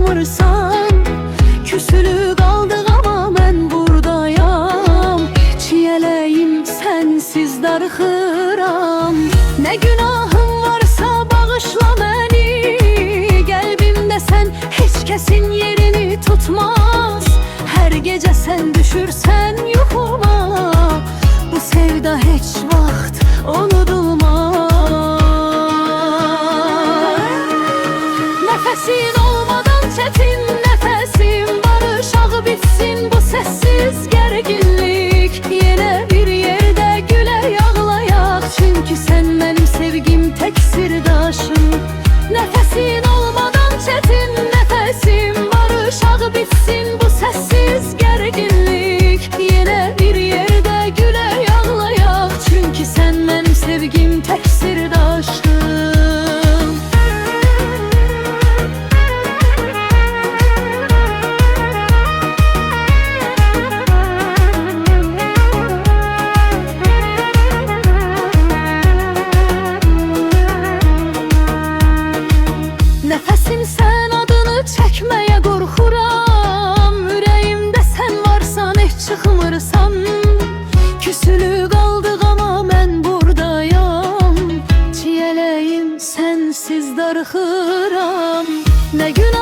çıxmırsan. Küsülü qaldıq ama mən buradayam. Çiyələyim sənsiz darıxıram. Nə günahım varsa bağışla məni. Qəlbimdə sən heç kəsin yerini tutmaz. Hər gecə sən düşürsən yuxuma. Bu sevda heç vaxt unudulmaz. Nəfəsin olmadan çətin nəfəsim. Barışaq bitsin bu səssiz gərginlik. Yenə bir yerdə gülək ağlayaq. Çünki sən mənim sevgim tək sirdaşım. Nəfəsin olmadan çətin nəfəsim. Barışaq bitsin bu səssiz gərginlik. Yenə bir yerdə gülək ağlayaq. Çünki sən mənim sevgim tək sirdaşım. Nəfəsim sən adını çəkməyə qorxuram. Ürəyimdə sən varsan heç çıxmırsan. Küsülü qaldıq ama mən buradayam. Çiyələyim sənsiz darıxıram. Nə günah